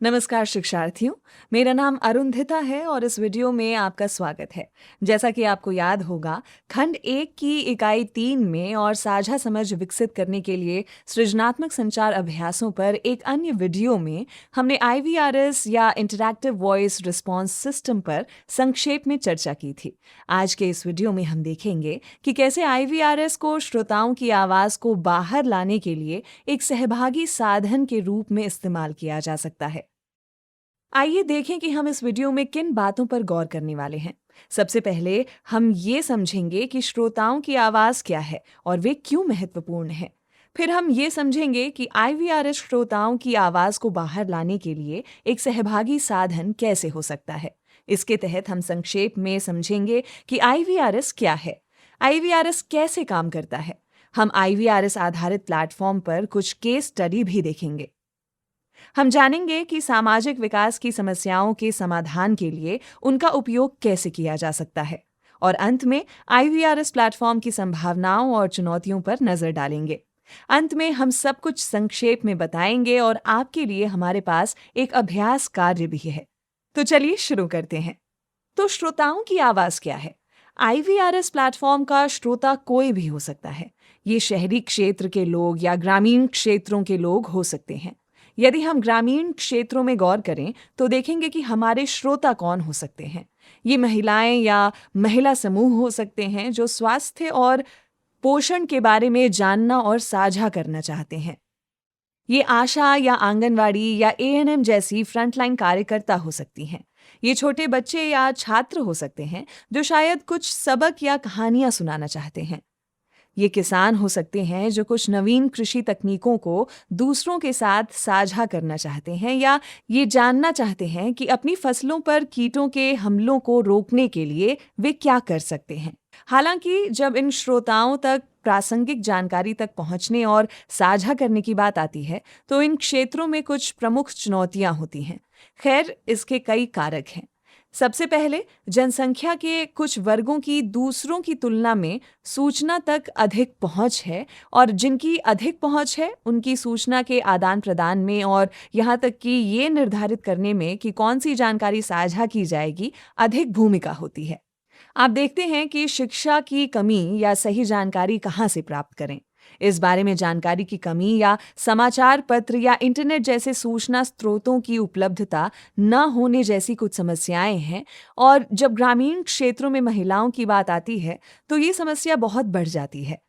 नमस्कार शिक्षार्थियों। मेरा नाम अरुंधिता है और इस वीडियो में आपका स्वागत है। जैसा कि आपको याद होगा, खंड 1 की इकाई 3 में और साझा समझ विकसित करने के लिए सृजनात्मक संचार अभ्यासों पर एक अन्य वीडियो में हमने आईवीआरएस या इंटरैक्टिव वॉइस रिस्पॉन्स सिस्टम पर संक्षेप में चर्चा की थी। आज के इस वीडियो में हम देखेंगे कि कैसे आईवीआरएस को श्रोताओं की आवाज को बाहर लाने के लिए एक सहभागी साधन के रूप में इस्तेमाल किया जा सकता है। आइए देखें कि हम इस वीडियो में किन बातों पर गौर करने वाले हैं। सबसे पहले हम ये समझेंगे कि श्रोताओं की आवाज़ क्या है और वे क्यों महत्वपूर्ण है। फिर हम ये समझेंगे कि आईवीआरएस श्रोताओं की आवाज़ को बाहर लाने के लिए एक सहभागी साधन कैसे हो सकता है। इसके तहत हम संक्षेप में समझेंगे कि आईवीआरएस क्या है, आईवीआरएस कैसे काम करता है। हम आईवीआरएस आधारित प्लेटफॉर्म पर कुछ केस स्टडी भी देखेंगे। हम जानेंगे कि सामाजिक विकास की समस्याओं के समाधान के लिए उनका उपयोग कैसे किया जा सकता है। और अंत में आईवीआरएस प्लेटफॉर्म की संभावनाओं और चुनौतियों पर नजर डालेंगे। अंत में हम सब कुछ संक्षेप में बताएंगे और आपके लिए हमारे पास एक अभ्यास कार्य भी है। तो चलिए शुरू करते हैं। तो श्रोताओं की आवाज क्या है? आईवीआरएस प्लेटफॉर्म का श्रोता कोई भी हो सकता है। ये शहरी क्षेत्र के लोग या ग्रामीण क्षेत्रों के लोग हो सकते हैं। यदि हम ग्रामीण क्षेत्रों में गौर करें तो देखेंगे कि हमारे श्रोता कौन हो सकते हैं। ये महिलाएं या महिला समूह हो सकते हैं जो स्वास्थ्य और पोषण के बारे में जानना और साझा करना चाहते हैं। ये आशा या आंगनवाड़ी या एएनएम जैसी फ्रंटलाइन कार्यकर्ता हो सकती हैं। ये छोटे बच्चे या छात्र हो सकते हैं जो शायद कुछ सबक या कहानियां सुनाना चाहते हैं। ये किसान हो सकते हैं जो कुछ नवीन कृषि तकनीकों को दूसरों के साथ साझा करना चाहते हैं या ये जानना चाहते हैं कि अपनी फसलों पर कीटों के हमलों को रोकने के लिए वे क्या कर सकते हैं। हालांकि जब इन श्रोताओं तक प्रासंगिक जानकारी तक पहुंचने और साझा करने की बात आती है तो इन क्षेत्रों में कुछ प्रमुख चुनौतियां होती हैं। खैर, इसके कई कारक हैं। सबसे पहले, जनसंख्या के कुछ वर्गों की दूसरों की तुलना में सूचना तक अधिक पहुंच है और जिनकी अधिक पहुंच है उनकी सूचना के आदान प्रदान में और यहाँ तक कि ये निर्धारित करने में कि कौन सी जानकारी साझा की जाएगी अधिक भूमिका होती है। आप देखते हैं कि शिक्षा की कमी या सही जानकारी कहाँ से प्राप्त करें। इस बारे में जानकारी की कमी या समाचार पत्र या इंटरनेट जैसे सूचना स्रोतों की उपलब्धता न होने जैसी कुछ समस्याएं हैं। और जब ग्रामीण क्षेत्रों में महिलाओं की बात आती है तो ये समस्या बहुत बढ़ जाती है।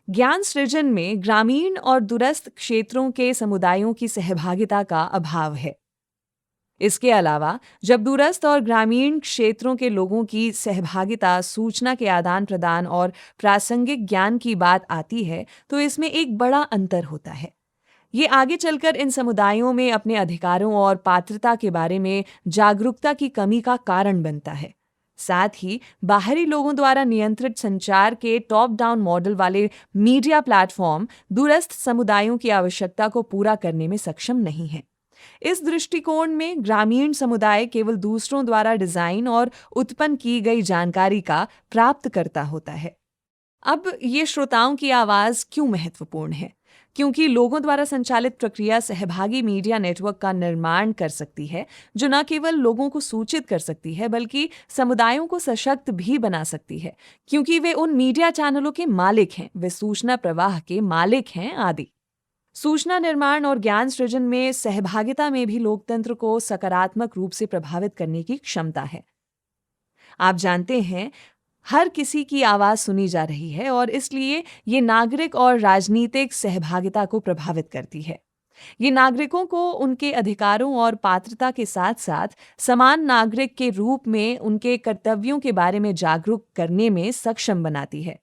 ज्ञान सृजन में ग्रामीण और दूरस्थ क्षेत्रों के समुदायों की सहभागिता का अभाव है। इसके अलावा जब दूरस्थ और ग्रामीण क्षेत्रों के लोगों की सहभागिता, सूचना के आदान प्रदान और प्रासंगिक ज्ञान की बात आती है तो इसमें एक बड़ा अंतर होता है। ये आगे चलकर इन समुदायों में अपने अधिकारों और पात्रता के बारे में जागरूकता की कमी का कारण बनता है। साथ ही बाहरी लोगों द्वारा नियंत्रित संचार के टॉप डाउन मॉडल वाले मीडिया प्लेटफॉर्म दूरस्थ समुदायों की आवश्यकता को पूरा करने में सक्षम नहीं है। इस दृष्टिकोण में ग्रामीण समुदाय केवल दूसरों द्वारा डिजाइन और उत्पन्न की गई जानकारी का प्राप्तकर्ता होता है। अब ये श्रोताओं की आवाज क्यों महत्वपूर्ण है? क्योंकि लोगों द्वारा संचालित प्रक्रिया सहभागी मीडिया नेटवर्क का निर्माण कर सकती है जो न केवल लोगों को सूचित कर सकती है बल्कि समुदायों को सशक्त भी बना सकती है, क्योंकि वे उन मीडिया चैनलों के मालिक हैं, वे सूचना प्रवाह के मालिक हैं आदि। सूचना निर्माण और ज्ञान सृजन में सहभागिता में भी लोकतंत्र को सकारात्मक रूप से प्रभावित करने की क्षमता है। आप जानते हैं, हर किसी की आवाज सुनी जा रही है और इसलिए ये नागरिक और राजनीतिक सहभागिता को प्रभावित करती है। ये नागरिकों को उनके अधिकारों और पात्रता के साथ साथ समान नागरिक के रूप में उनके कर्तव्यों के बारे में जागरूक करने में सक्षम बनाती है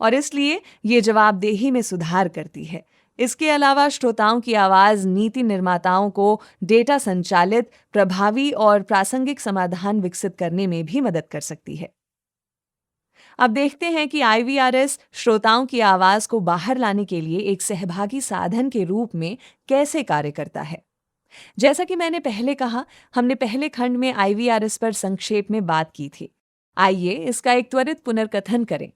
और इसलिए ये जवाबदेही में सुधार करती है। इसके अलावा श्रोताओं की आवाज नीति निर्माताओं को डेटा संचालित, प्रभावी और प्रासंगिक समाधान विकसित करने में भी मदद कर सकती है। अब देखते हैं कि आईवीआरएस श्रोताओं की आवाज को बाहर लाने के लिए एक सहभागी साधन के रूप में कैसे कार्य करता है। जैसा कि मैंने पहले कहा, हमने पहले खंड में आईवीआरएस पर संक्षेप में बात की थी। आइए इसका एक त्वरित पुनर्कथन करें।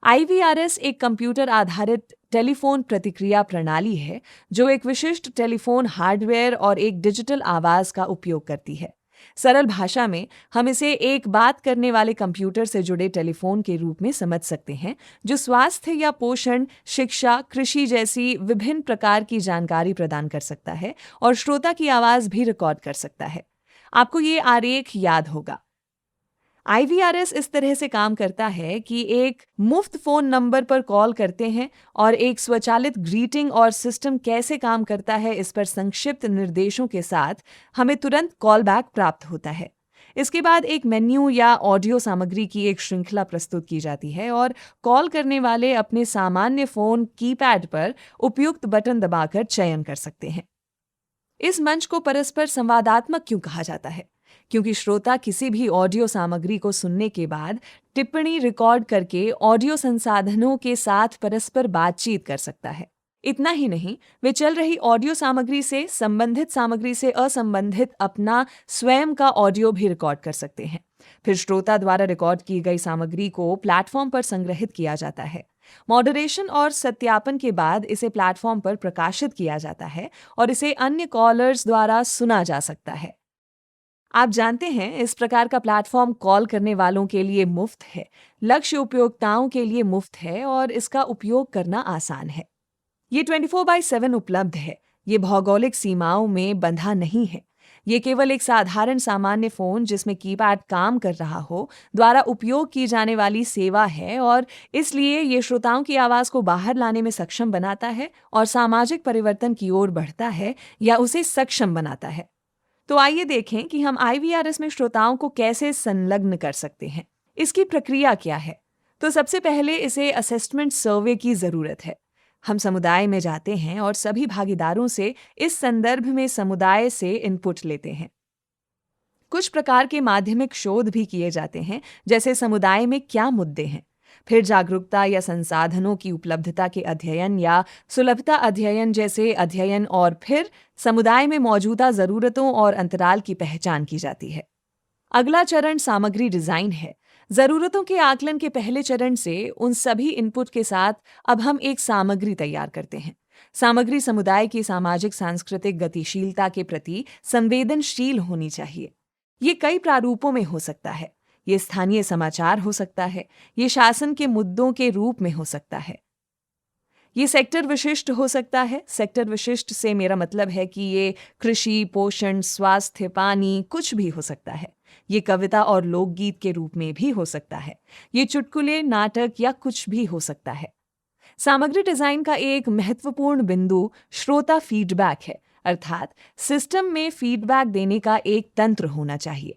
IVRS एक कंप्यूटर आधारित टेलीफोन प्रतिक्रिया प्रणाली है जो एक विशिष्ट टेलीफोन हार्डवेयर और एक डिजिटल आवाज का उपयोग करती है। सरल भाषा में हम इसे एक बात करने वाले कंप्यूटर से जुड़े टेलीफोन के रूप में समझ सकते हैं, जो स्वास्थ्य या पोषण, शिक्षा, कृषि जैसी विभिन्न प्रकार की जानकारी प्रदान कर सकता है और श्रोता की आवाज भी रिकॉर्ड कर सकता है। आपको ये आरेख याद होगा। IVRS इस तरह से काम करता है कि एक मुफ्त फोन नंबर पर कॉल करते हैं और एक स्वचालित ग्रीटिंग और सिस्टम कैसे काम करता है इस पर संक्षिप्त निर्देशों के साथ हमें तुरंत कॉल बैक प्राप्त होता है। इसके बाद एक मेन्यू या ऑडियो सामग्री की एक श्रृंखला प्रस्तुत की जाती है और कॉल करने वाले अपने सामान्य फोन कीपैड पर उपयुक्त बटन दबाकर चयन कर सकते हैं। इस मंच को परस्पर संवादात्मक क्यों कहा जाता है? क्योंकि श्रोता किसी भी ऑडियो सामग्री को सुनने के बाद टिप्पणी रिकॉर्ड करके ऑडियो संसाधनों के साथ परस्पर बातचीत कर सकता है। इतना ही नहीं, वे चल रही ऑडियो सामग्री से संबंधित सामग्री से असंबंधित अपना स्वयं का ऑडियो भी रिकॉर्ड कर सकते हैं। फिर श्रोता द्वारा रिकॉर्ड की गई सामग्री को प्लेटफॉर्म पर संग्रहित किया जाता है। मॉडरेशन और सत्यापन के बाद इसे प्लेटफॉर्म पर प्रकाशित किया जाता है और इसे अन्य कॉलर्स द्वारा सुना जा सकता है। आप जानते हैं, इस प्रकार का प्लेटफॉर्म कॉल करने वालों के लिए मुफ्त है, लक्ष्य उपयोक्ताओं के लिए मुफ्त है और इसका उपयोग करना आसान है। ये 24/7 उपलब्ध है। ये भौगोलिक सीमाओं में बंधा नहीं है। ये केवल एक साधारण सामान्य फोन जिसमें कीपैड काम कर रहा हो द्वारा उपयोग की जाने वाली सेवा है और इसलिए ये श्रोताओं की आवाज को बाहर लाने में सक्षम बनाता है और सामाजिक परिवर्तन की ओर बढ़ता है या उसे सक्षम बनाता है। तो आइए देखें कि हम IVRS में श्रोताओं को कैसे संलग्न कर सकते हैं। इसकी प्रक्रिया क्या है? तो सबसे पहले इसे असेसमेंट सर्वे की जरूरत है। हम समुदाय में जाते हैं और सभी भागीदारों से इस संदर्भ में समुदाय से इनपुट लेते हैं। कुछ प्रकार के माध्यमिक शोध भी किए जाते हैं, जैसे समुदाय में क्या मुद्दे हैं, फिर जागरूकता या संसाधनों की उपलब्धता के अध्ययन या सुलभता अध्ययन जैसे अध्ययन, और फिर समुदाय में मौजूदा जरूरतों और अंतराल की पहचान की जाती है। अगला चरण सामग्री डिजाइन है। जरूरतों के आकलन के पहले चरण से उन सभी इनपुट के साथ अब हम एक सामग्री तैयार करते हैं। सामग्री समुदाय की सामाजिक सांस्कृतिक गतिशीलता के प्रति संवेदनशील होनी चाहिए। ये कई प्रारूपों में हो सकता है। ये स्थानीय समाचार हो सकता है, ये शासन के मुद्दों के रूप में हो सकता है, ये सेक्टर विशिष्ट हो सकता है। सेक्टर विशिष्ट से मेरा मतलब है कि ये कृषि, पोषण, स्वास्थ्य, पानी कुछ भी हो सकता है। ये कविता और लोकगीत के रूप में भी हो सकता है। ये चुटकुले, नाटक या कुछ भी हो सकता है। सामग्री डिजाइन का एक महत्वपूर्ण बिंदु श्रोता फीडबैक है, अर्थात सिस्टम में फीडबैक देने का एक तंत्र होना चाहिए।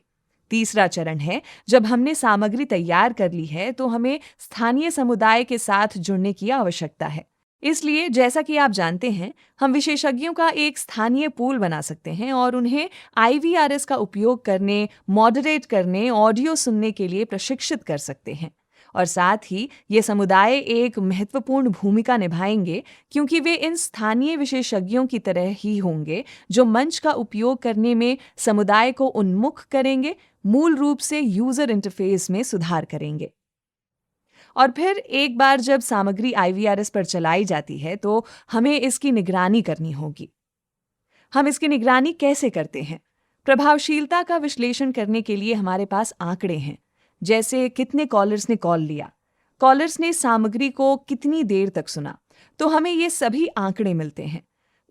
तीसरा चरण है, जब हमने सामग्री तैयार कर ली है तो हमें स्थानीय समुदाय के साथ जुड़ने की आवश्यकता है। इसलिए जैसा कि आप जानते हैं, हम विशेषज्ञों का एक स्थानीय पूल बना सकते हैं और उन्हें IVRS का उपयोग करने, मॉडरेट करने, ऑडियो सुनने के लिए प्रशिक्षित कर सकते हैं। और साथ ही ये समुदाय एक महत्वपूर्ण भूमिका निभाएंगे, क्योंकि वे इन स्थानीय विशेषज्ञों की तरह ही होंगे जो मंच का उपयोग करने में समुदाय को उन्मुख करेंगे, मूल रूप से यूजर इंटरफेस में सुधार करेंगे। और फिर एक बार जब सामग्री IVRS पर चलाई जाती है तो हमें इसकी निगरानी करनी होगी। हम इसकी निगरानी कैसे करते हैं? प्रभावशीलता का विश्लेषण करने के लिए हमारे पास आंकड़े हैं, जैसे कितने कॉलर्स ने कॉल लिया, कॉलर्स ने सामग्री को कितनी देर तक सुना, तो हमें ये सभी आंकड़े मिलते हैं।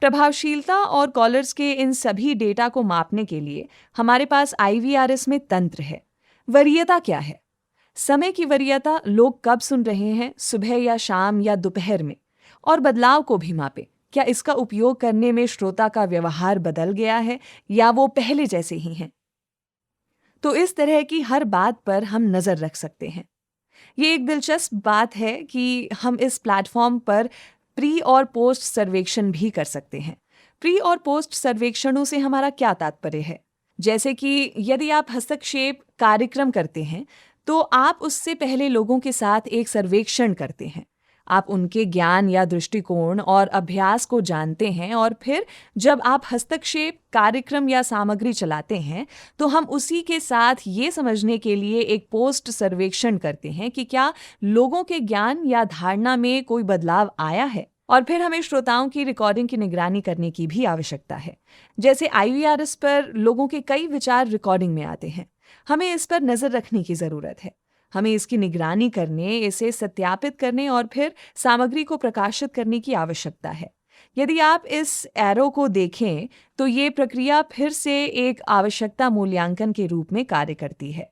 प्रभावशीलता और कॉलर्स के इन सभी डेटा को मापने के लिए हमारे पास IVRS में तंत्र है। वरीयता क्या है? समय की वरीयता, लोग कब सुन रहे हैं, सुबह या शाम या दोपहर में, और बदलाव को भी मापे। क्या इसका उपयोग करने में श्रोता का व्यवहार बदल गया है या वो पहले जैसे ही हैं? तो इस तरह की हर बात पर हम नजर रख सकते हैं। ये एक दिलचस्प बात है कि हम इस प्लेटफॉर्म पर प्री और पोस्ट सर्वेक्षण भी कर सकते हैं। प्री और पोस्ट सर्वेक्षणों से हमारा क्या तात्पर्य है? जैसे कि यदि आप हस्तक्षेप कार्यक्रम करते हैं तो आप उससे पहले लोगों के साथ एक सर्वेक्षण करते हैं। आप उनके ज्ञान या दृष्टिकोण और अभ्यास को जानते हैं और फिर जब आप हस्तक्षेप कार्यक्रम या सामग्री चलाते हैं तो हम उसी के साथ ये समझने के लिए एक पोस्ट सर्वेक्षण करते हैं कि क्या लोगों के ज्ञान या धारणा में कोई बदलाव आया है। और फिर हमें श्रोताओं की रिकॉर्डिंग की निगरानी करने की भी आवश्यकता है। जैसे IVRS पर लोगों के कई विचार रिकॉर्डिंग में आते हैं, हमें इस पर नजर रखने की जरूरत है। हमें इसकी निगरानी करने, इसे सत्यापित करने और फिर सामग्री को प्रकाशित करने की आवश्यकता है। यदि आप इस एरो को देखें तो ये प्रक्रिया फिर से एक आवश्यकता मूल्यांकन के रूप में कार्य करती है।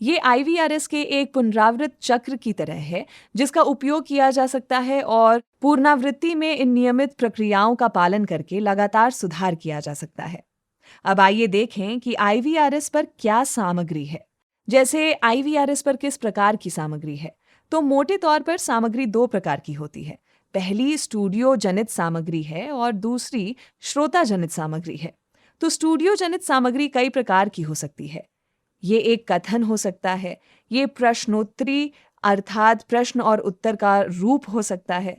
ये IVRS के एक पुनरावृत्त चक्र की तरह है जिसका उपयोग किया जा सकता है और पुनरावृत्ति में इन नियमित प्रक्रियाओं का पालन करके लगातार सुधार किया जा सकता है। अब आइए देखें कि IVRS पर क्या सामग्री है। जैसे IVRS पर किस प्रकार की सामग्री है, तो मोटे तौर पर सामग्री 2 प्रकार की होती है। पहली स्टूडियो जनित सामग्री है और दूसरी श्रोता जनित सामग्री है। तो स्टूडियो जनित सामग्री कई प्रकार की हो सकती है। ये एक कथन हो सकता है, ये प्रश्नोत्तरी अर्थात प्रश्न और उत्तर का रूप हो सकता है।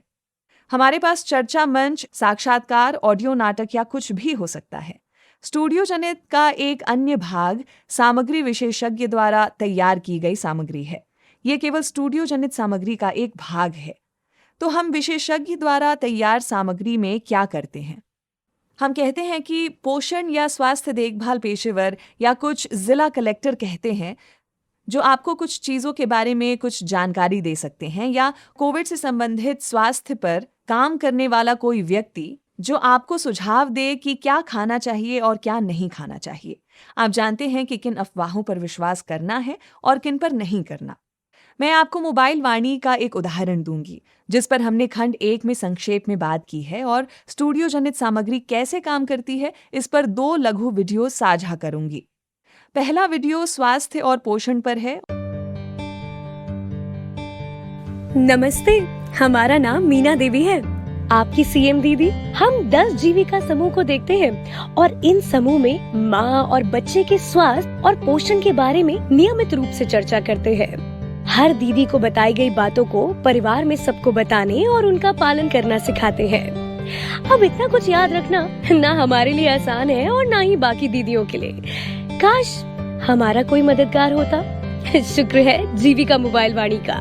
हमारे पास चर्चा मंच, साक्षात्कार, ऑडियो नाटक या कुछ भी हो सकता है। स्टूडियो जनित का एक अन्य भाग सामग्री विशेषज्ञ द्वारा तैयार की गई सामग्री है। ये केवल स्टूडियो जनित सामग्री का एक भाग है। तो हम विशेषज्ञ द्वारा तैयार सामग्री में क्या करते हैं? हम कहते हैं कि पोषण या स्वास्थ्य देखभाल पेशेवर या कुछ जिला कलेक्टर कहते हैं जो आपको कुछ चीज़ों के बारे में कुछ जानकारी दे सकते हैं, या कोविड से संबंधित स्वास्थ्य पर काम करने वाला कोई व्यक्ति जो आपको सुझाव दे कि क्या खाना चाहिए और क्या नहीं खाना चाहिए। आप जानते हैं कि किन अफवाहों पर विश्वास करना है और किन पर नहीं करना। मैं आपको मोबाइल वाणी का एक उदाहरण दूंगी जिस पर हमने खंड 1 में संक्षेप में बात की है, और स्टूडियो जनित सामग्री कैसे काम करती है इस पर 2 लघु वीडियो साझा करूंगी। पहला वीडियो स्वास्थ्य और पोषण पर है। नमस्ते, हमारा नाम मीना देवी है, आपकी CM दीदी। हम 10 जीविका समूह को देखते हैं और इन समूह में माँ और बच्चे के स्वास्थ्य और पोषण के बारे में नियमित रूप से चर्चा करते हैं। हर दीदी को बताई गई बातों को परिवार में सबको बताने और उनका पालन करना सिखाते हैं। अब इतना कुछ याद रखना ना हमारे लिए आसान है और ना ही बाकी दीदियों के लिए। काश हमारा कोई मददगार होता। शुक्र है जीविका मोबाइल वाणी का,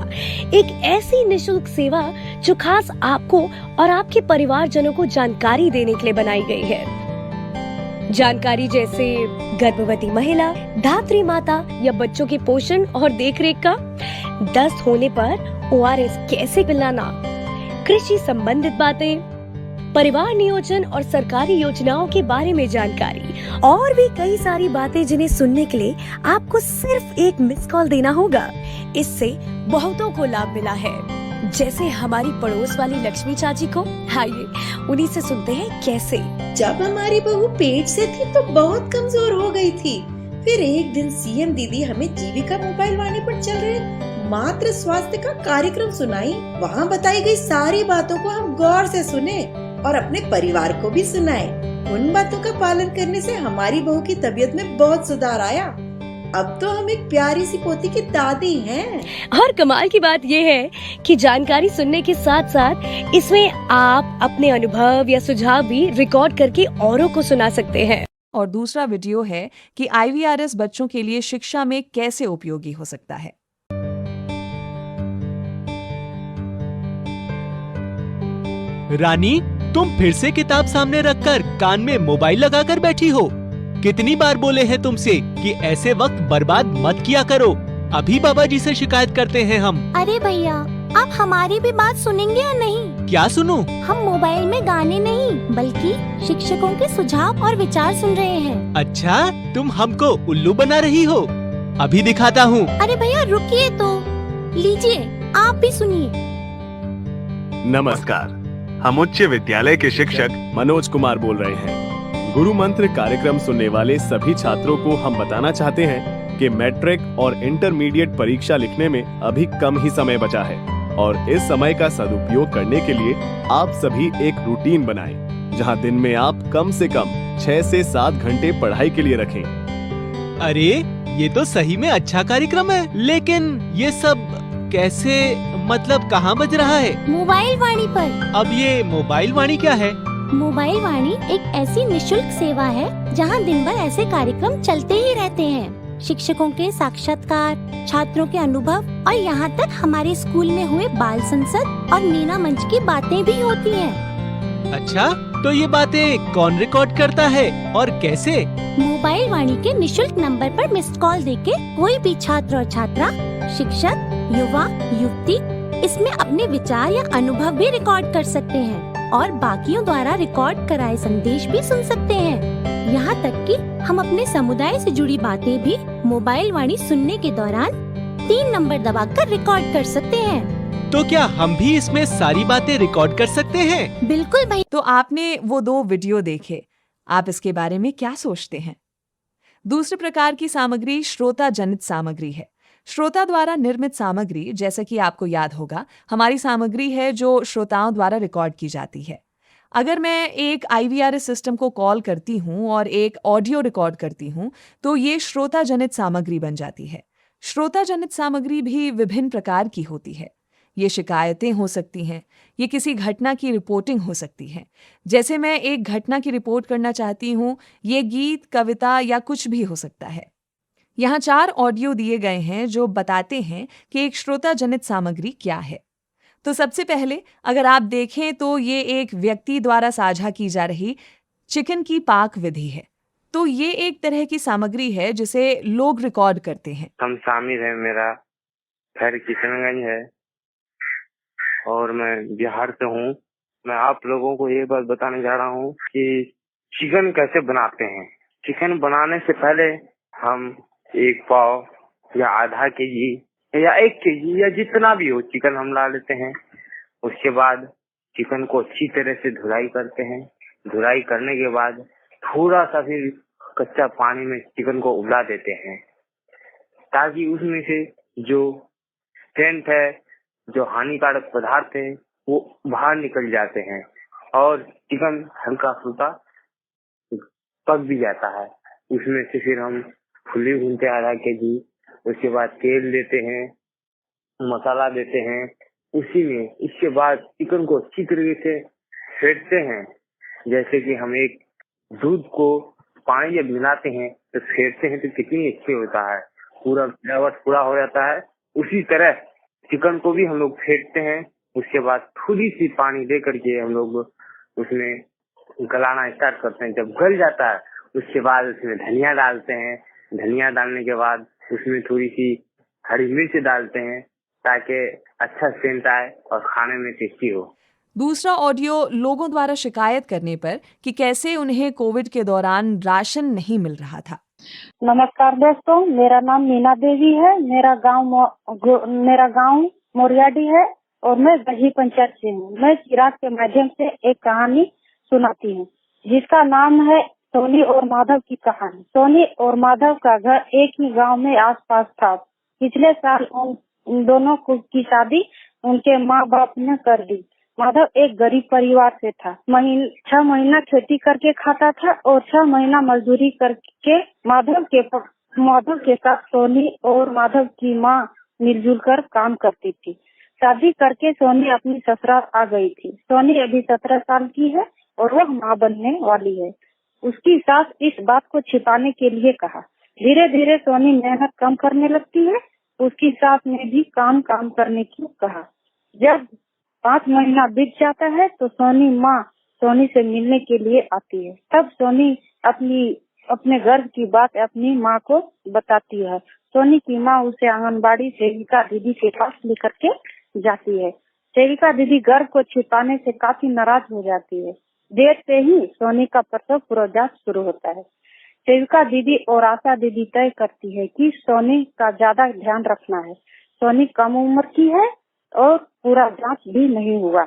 एक ऐसी निशुल्क सेवा जो खास आपको और आपके परिवारजनों को जानकारी देने के लिए बनाई गई है। जानकारी जैसे गर्भवती महिला, धात्री माता या बच्चों के पोषण और देखरेख का, दस्त होने पर ORS कैसे पिलाना, कृषि संबंधित बातें, परिवार नियोजन और सरकारी योजनाओं के बारे में जानकारी, और भी कई सारी बातें जिन्हें सुनने के लिए आपको सिर्फ एक मिस कॉल देना होगा। इससे बहुतों को लाभ मिला है, जैसे हमारी पड़ोस वाली लक्ष्मी चाची को। आइए उन्हीं से सुनते हैं कैसे। जब हमारी बहू पेट से थी तो बहुत कमजोर हो गई थी। फिर एक दिन CM दीदी हमें जीविका मोबाइल वाणी पर चल रहे मातृ स्वास्थ्य का कार्यक्रम सुनाई। वहाँ बताई गई सारी बातों को हम गौर से सुने और अपने परिवार को भी सुनाए। उन बातों का पालन करने से हमारी बहू की तबीयत में बहुत सुधार आया। अब तो हम एक प्यारी सी पोती की दादी हैं। और कमाल की बात ये है कि जानकारी सुनने के साथ साथ इसमें आप अपने अनुभव या सुझाव भी रिकॉर्ड करके औरों को सुना सकते हैं। और दूसरा वीडियो है कि IVRS बच्चों के लिए शिक्षा में कैसे उपयोगी हो सकता है। रानी, तुम फिर से किताब सामने रखकर कान में मोबाइल लगाकर बैठी हो। कितनी बार बोले हैं तुमसे कि ऐसे वक्त बर्बाद मत किया करो। अभी बाबा जी से शिकायत करते हैं हम। अरे भैया, आप हमारी भी बात सुनेंगे या नहीं? क्या सुनूं? हम मोबाइल में गाने नहीं बल्कि शिक्षकों के सुझाव और विचार सुन रहे हैं। अच्छा, तुम हमको उल्लू बना रही हो? अभी दिखाता हूँ। अरे भैया रुकिए तो, लीजिए आप भी सुनिए। नमस्कार, हम उच्च विद्यालय के शिक्षक मनोज कुमार बोल रहे हैं। गुरु मंत्र कार्यक्रम सुनने वाले सभी छात्रों को हम बताना चाहते हैं कि मैट्रिक और इंटरमीडिएट परीक्षा लिखने में अभी कम ही समय बचा है, और इस समय का सदुपयोग करने के लिए आप सभी एक रूटीन बनाएं, जहां दिन में आप कम से कम 6 से 7 घंटे पढ़ाई के लिए रखें। अरे, ये तो सही में अच्छा कार्यक्रम है, लेकिन ये सब कैसे, मतलब कहाँ बज रहा है? मोबाइल वाणी पर। अब ये मोबाइल वाणी क्या है? मोबाइल वाणी एक ऐसी निशुल्क सेवा है जहां दिन भर ऐसे कार्यक्रम चलते ही रहते हैं। शिक्षकों के साक्षात्कार, छात्रों के अनुभव और यहाँ तक हमारे स्कूल में हुए बाल संसद और मीना मंच की बातें भी होती हैं। अच्छा, तो ये बातें कौन रिकॉर्ड करता है और कैसे? मोबाइल वाणी के निशुल्क नंबर पर मिस्ड कॉल देके कोई भी छात्र और छात्रा, शिक्षक, युवा, युवती इसमें अपने विचार या अनुभव भी रिकॉर्ड कर सकते हैं और बाकियों द्वारा रिकॉर्ड कराए संदेश भी सुन सकते हैं। यहाँ तक कि हम अपने समुदाय से जुड़ी बातें भी मोबाइल वाणी सुनने के दौरान 3 नंबर दबाकर रिकॉर्ड कर सकते हैं। तो क्या हम भी इसमें सारी बातें रिकॉर्ड कर सकते हैं? बिल्कुल भाई। तो आपने वो 2 वीडियो देखे, आप इसके बारे में क्या सोचते हैं? दूसरे प्रकार की सामग्री श्रोता जनित सामग्री है। श्रोता द्वारा निर्मित सामग्री, जैसा कि आपको याद होगा, हमारी सामग्री है जो श्रोताओं द्वारा रिकॉर्ड की जाती है। अगर मैं एक IVRS सिस्टम को कॉल करती हूँ और एक ऑडियो रिकॉर्ड करती हूँ, तो ये श्रोता जनित सामग्री बन जाती है। श्रोता जनित सामग्री भी विभिन्न प्रकार की होती है। ये शिकायतें हो सकती हैं, ये किसी घटना की रिपोर्टिंग हो सकती है। जैसे मैं एक घटना की रिपोर्ट करना चाहती हूँ, ये गीत, कविता या कुछ भी हो सकता है। यहाँ 4 ऑडियो दिए गए हैं जो बताते हैं कि एक श्रोता जनित सामग्री क्या है। तो सबसे पहले अगर आप देखें तो ये एक व्यक्ति द्वारा साझा की जा रही चिकन की पाक विधि है। तो ये एक तरह की सामग्री है जिसे लोग रिकॉर्ड करते हैं। हम शामिल है, मेरा घर किशनगंज है और मैं बिहार से हूँ। मैं आप लोगों को ये बात बताने जा रहा हूँ कि चिकन कैसे बनाते हैं। चिकन बनाने से पहले हम 1 पाव या आधा केजी या 1 केजी या जितना भी हो चिकन हम ला लेते हैं। उसके बाद चिकन को अच्छी तरह से धुलाई करते हैं। धुलाई करने के बाद थोड़ा सा फिर कच्चा पानी में चिकन को उबला देते हैं ताकि उसमें से जो स्टेंट है, जो हानिकारक पदार्थ है, वो बाहर निकल जाते हैं और चिकन हल्का फुल्का पक भी जाता है। उसमें से फिर हम फुली भूनते आधा केजी। उसके बाद तेल देते हैं, मसाला देते हैं उसी में। इसके बाद चिकन को अच्छी तरीके से फेंटते हैं। जैसे कि हम एक दूध को पानी जब मिलाते हैं तो फेंटते हैं तो कितनी अच्छी होता है, पूरा मिलावट पूरा हो जाता है। उसी तरह चिकन को भी हम लोग फेंटते हैं। उसके बाद थोड़ी सी पानी दे करके हम लोग उसमें गलाना स्टार्ट करते हैं। जब गल जाता है उसके बाद उसमें धनिया डालते हैं। धनिया डालने के बाद उसमें थोड़ी सी हरी मिर्च डालते हैं ताकि अच्छा सेंट आए और खाने में टेस्टी हो। दूसरा ऑडियो लोगों द्वारा शिकायत करने पर कि कैसे उन्हें कोविड के दौरान राशन नहीं मिल रहा था। नमस्कार दोस्तों, मेरा नाम मीना देवी है। मेरा गांव मोरियाडी है और मैं गढ़ी पंचायत से हूँ। मैं चिराग के माध्यम से एक कहानी सुनाती हूँ जिसका नाम है सोनी और माधव की कहानी। सोनी और माधव का घर एक ही गांव में आसपास था। पिछले साल उन दोनों की शादी उनके माँ बाप ने कर दी। माधव एक गरीब परिवार से था। 6 महीना खेती करके खाता था और 6 महीना मजदूरी करके माधव के साथ सोनी और माधव की माँ मिलजुल कर काम करती थी। शादी करके सोनी अपनी ससुराल आ गई थी। सोनी अभी 17 साल की है और वह माँ बनने वाली है। उसकी सास इस बात को छिपाने के लिए कहा। धीरे धीरे सोनी मेहनत कम करने लगती है। उसकी सास ने भी काम करने की कहा। जब 5 महीना बीत जाता है तो सोनी माँ सोनी से मिलने के लिए आती है। तब सोनी अपने गर्व की बात अपनी माँ को बताती है। सोनी की माँ उसे आंगनबाड़ी सेविका दीदी के पास लेकर के जाती है। सेविका दीदी गर्व को छिपाने से काफी नाराज हो जाती है। देर से ही सोनी का प्रसव पूर्वजात शुरू होता है। सेविका दीदी और आशा दीदी तय करती है कि सोनी का ज्यादा ध्यान रखना है। सोनी कम उम्र की है और पूरा जांच भी नहीं हुआ।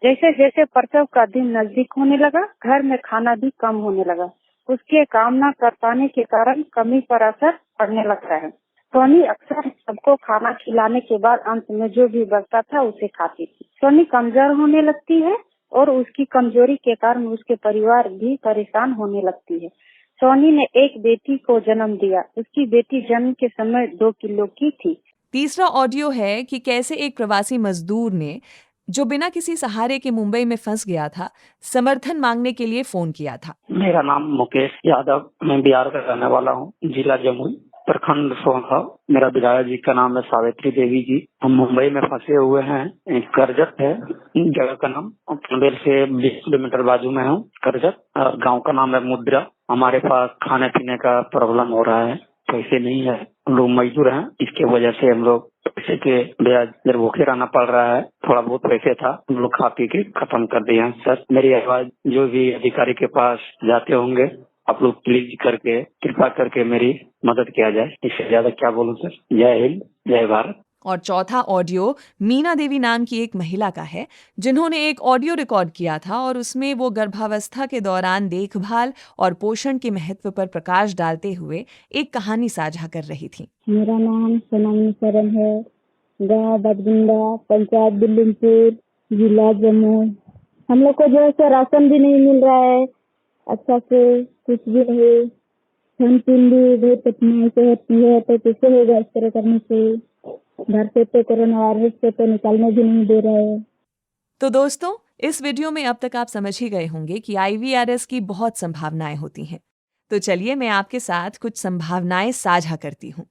जैसे जैसे प्रसव का दिन नजदीक होने लगा, घर में खाना भी कम होने लगा। उसके काम न कर पाने के कारण कमी पर असर पड़ने लगता है। सोनी अक्सर सबको खाना खिलाने के बाद अंत में जो भी बचता था उसे खाती थी। सोनी कमजोर होने लगती है और उसकी कमजोरी के कारण उसके परिवार भी परेशान होने लगती है। सोनी ने एक बेटी को जन्म दिया। उसकी बेटी जन्म के समय 2 किलो की थी। तीसरा ऑडियो है कि कैसे एक प्रवासी मजदूर ने, जो बिना किसी सहारे के मुंबई में फंस गया था, समर्थन मांगने के लिए फोन किया था। मेरा नाम मुकेश यादव, मैं बिहार का रहने वाला हूँ, जिला जमुई, प्रखंड सोनभद्र। मेरा विधायक जी का नाम है सावित्री देवी जी। हम मुंबई में फंसे हुए हैं, एक करजत है जगह का नाम, पनवेल से 20 किलोमीटर बाजू में हूँ करजत, और गांव का नाम है मुद्रा। हमारे पास खाने पीने का प्रॉब्लम हो रहा है, पैसे नहीं है, हम लोग मजदूर हैं, इसके वजह से हम लोग पैसे के ब्याज भूखे रहना पड़ रहा है। थोड़ा बहुत पैसे था, हम लोग खा पी के खत्म कर दिए हैं। सर, मेरी आवाज जो भी अधिकारी के पास जाते होंगे, आप लोग प्लीज करके कृपा करके मेरी मदद किया जाए। इससे ज्यादा क्या बोलूं सर। जय हिंद, जय भारत। और चौथा ऑडियो मीना देवी नाम की एक महिला का है, जिन्होंने एक ऑडियो रिकॉर्ड किया था और उसमें वो गर्भावस्था के दौरान देखभाल और पोषण के महत्व पर प्रकाश डालते हुए एक कहानी साझा कर रही थी। मेरा नाम सोनाली शरण है, गाँव बदगुंडा, पंचायत बिल्डिंगपुर, जिला जम्मू। हम लोग को जो है राशन भी नहीं मिल रहा है, अच्छा से कुछ भी नहीं, खान पीन भी बहुत कठिनाई से होती है। तो कैसे होगा इस तरह करने से? घर से तो कोरोना वायरस से तो निकालने भी नहीं दे रहे हैं। तो दोस्तों, इस वीडियो में अब तक आप समझ ही गए होंगे कि IVRS की बहुत संभावनाएं होती हैं। तो चलिए मैं आपके साथ कुछ संभावनाएं साझा करती हूँ।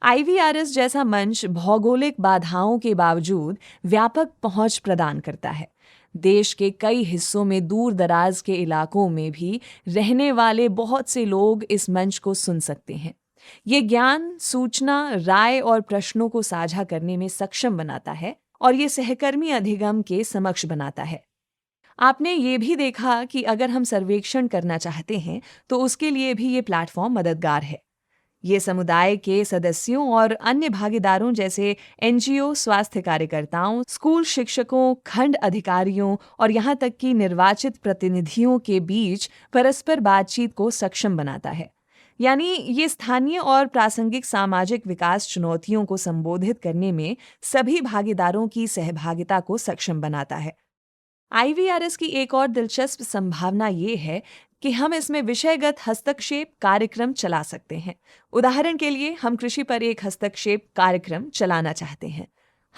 IVRS जैसा मंच भौगोलिक बाधाओं के बावजूद व्यापक पहुंच प्रदान करता है। देश के कई हिस्सों में दूर दराज के इलाकों में भी रहने वाले बहुत से लोग इस मंच को सुन सकते हैं। ये ज्ञान, सूचना, राय और प्रश्नों को साझा करने में सक्षम बनाता है और ये सहकर्मी अधिगम के समक्ष बनाता है। आपने ये भी देखा कि अगर हम सर्वेक्षण करना चाहते हैं तो उसके लिए भी ये प्लेटफॉर्म मददगार है। ये समुदाय के सदस्यों और अन्य भागीदारों जैसे NGO, स्वास्थ्य कार्यकर्ताओं, स्कूल शिक्षकों, खंड अधिकारियों और यहाँ तक कि निर्वाचित प्रतिनिधियों के बीच परस्पर बातचीत को सक्षम बनाता है। यानी ये स्थानीय और प्रासंगिक सामाजिक विकास चुनौतियों को संबोधित करने में सभी भागीदारों की सहभागिता को सक्षम बनाता है। IVRS की एक और दिलचस्प संभावना ये है कि हम इसमें विषयगत हस्तक्षेप कार्यक्रम चला सकते हैं। उदाहरण के लिए, हम कृषि पर एक हस्तक्षेप कार्यक्रम चलाना चाहते हैं।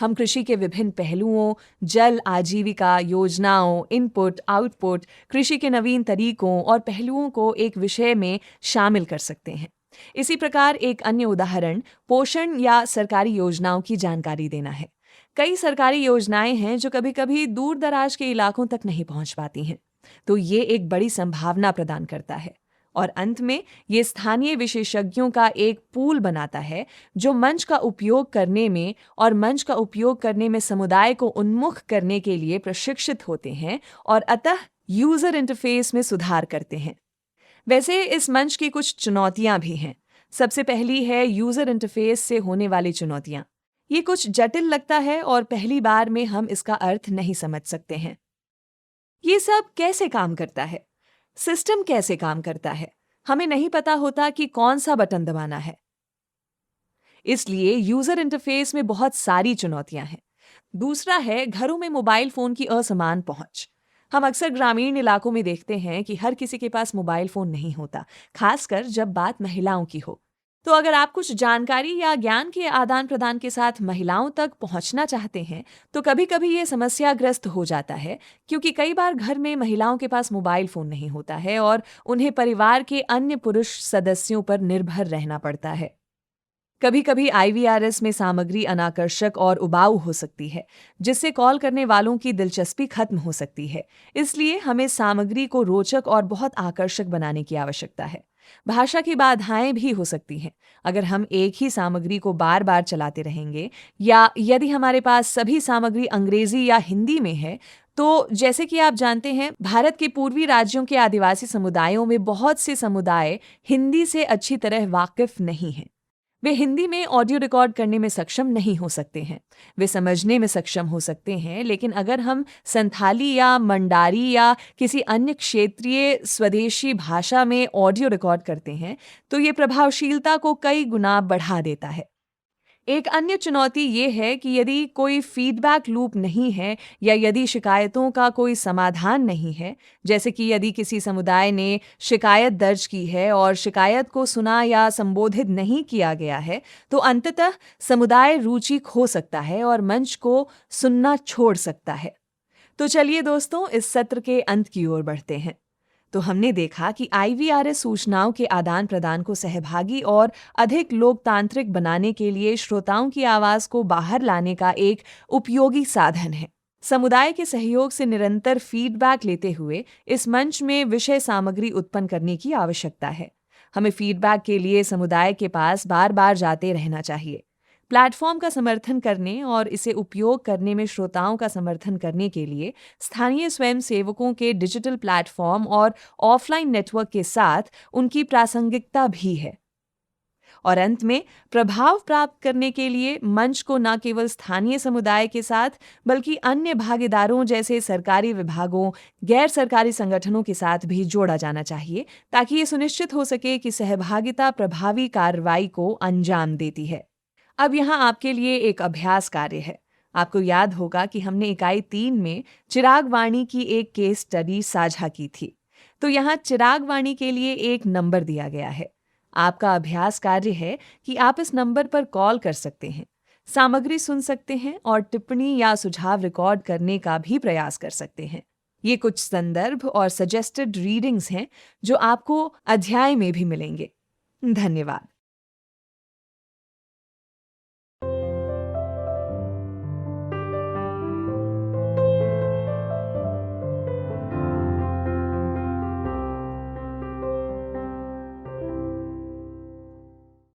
हम कृषि के विभिन्न पहलुओं, जल आजीविका योजनाओं, इनपुट, आउटपुट, कृषि के नवीन तरीकों और पहलुओं को एक विषय में शामिल कर सकते हैं। इसी प्रकार एक अन्य उदाहरण पोषण या सरकारी योजनाओं की जानकारी देना है। कई सरकारी योजनाएं हैं जो कभी-कभी दूर दराज के इलाकों तक नहीं पहुंच पाती हैं, तो ये एक बड़ी संभावना प्रदान करता है। और अंत में ये स्थानीय विशेषज्ञों का एक पूल बनाता है जो मंच का उपयोग करने में समुदाय को उन्मुख करने के लिए प्रशिक्षित होते हैं और अतः यूजर इंटरफेस में सुधार करते हैं। वैसे इस मंच की कुछ चुनौतियां भी हैं। सबसे पहली है यूजर इंटरफेस से होने वाली चुनौतियां। ये कुछ जटिल लगता है और पहली बार में हम इसका अर्थ नहीं समझ सकते हैं। ये सब कैसे काम करता है? सिस्टम कैसे काम करता है? हमें नहीं पता होता कि कौन सा बटन दबाना है। इसलिए यूजर इंटरफेस में बहुत सारी चुनौतियां हैं। दूसरा है घरों में मोबाइल फोन की असमान पहुंच। हम अक्सर ग्रामीण इलाकों में देखते हैं कि हर किसी के पास मोबाइल फोन नहीं होता, खासकर जब बात महिलाओं की हो। तो अगर आप कुछ जानकारी या ज्ञान के आदान प्रदान के साथ महिलाओं तक पहुंचना चाहते हैं तो कभी-कभी ये समस्याग्रस्त हो जाता है, क्योंकि कई बार घर में महिलाओं के पास मोबाइल फोन नहीं होता है और उन्हें परिवार के अन्य पुरुष सदस्यों पर निर्भर रहना पड़ता है। कभी-कभी IVRS में सामग्री अनाकर्षक और उबाऊ हो सकती है, जिससे कॉल करने वालों की दिलचस्पी खत्म हो सकती है। इसलिए हमें सामग्री को रोचक और बहुत आकर्षक बनाने की आवश्यकता है। भाषा की बाधाएं भी हो सकती हैं। अगर हम एक ही सामग्री को बार बार चलाते रहेंगे या यदि हमारे पास सभी सामग्री अंग्रेजी या हिंदी में है, तो जैसे कि आप जानते हैं, भारत के पूर्वी राज्यों के आदिवासी समुदायों में बहुत से समुदाय हिंदी से अच्छी तरह वाकिफ नहीं हैं। वे हिंदी में ऑडियो रिकॉर्ड करने में सक्षम नहीं हो सकते हैं। वे समझने में सक्षम हो सकते हैं, लेकिन अगर हम संथाली या मंडारी या किसी अन्य क्षेत्रीय स्वदेशी भाषा में ऑडियो रिकॉर्ड करते हैं तो ये प्रभावशीलता को कई गुना बढ़ा देता है। एक अन्य चुनौती ये है कि यदि कोई फीडबैक लूप नहीं है या यदि शिकायतों का कोई समाधान नहीं है, जैसे कि यदि किसी समुदाय ने शिकायत दर्ज की है और शिकायत को सुना या संबोधित नहीं किया गया है, तो अंततः समुदाय रुचि खो सकता है और मंच को सुनना छोड़ सकता है। तो चलिए दोस्तों, इस सत्र के अंत की ओर बढ़ते हैं। तो हमने देखा कि IVRS सूचनाओं के आदान प्रदान को सहभागी और अधिक लोकतांत्रिक बनाने के लिए श्रोताओं की आवाज को बाहर लाने का एक उपयोगी साधन है। समुदाय के सहयोग से निरंतर फीडबैक लेते हुए इस मंच में विषय सामग्री उत्पन्न करने की आवश्यकता है। हमें फीडबैक के लिए समुदाय के पास बार बार जाते रहना चाहिए। प्लेटफॉर्म का समर्थन करने और इसे उपयोग करने में श्रोताओं का समर्थन करने के लिए स्थानीय स्वयंसेवकों के डिजिटल प्लेटफॉर्म और ऑफलाइन नेटवर्क के साथ उनकी प्रासंगिकता भी है। और अंत में, प्रभाव प्राप्त करने के लिए मंच को न केवल स्थानीय समुदाय के साथ बल्कि अन्य भागीदारों जैसे सरकारी विभागों, गैर सरकारी संगठनों के साथ भी जोड़ा जाना चाहिए, ताकि ये सुनिश्चित हो सके कि सहभागिता प्रभावी कार्रवाई को अंजाम देती है। अब यहाँ आपके लिए एक अभ्यास कार्य है। आपको याद होगा कि हमने इकाई 3 में चिराग वाणी की एक केस स्टडी साझा की थी। तो यहाँ चिराग वाणी के लिए एक नंबर दिया गया है। आपका अभ्यास कार्य है कि आप इस नंबर पर कॉल कर सकते हैं, सामग्री सुन सकते हैं और टिप्पणी या सुझाव रिकॉर्ड करने का भी प्रयास कर सकते हैं। ये कुछ संदर्भ और सजेस्टेड रीडिंग्स हैं जो आपको अध्याय में भी मिलेंगे। धन्यवाद।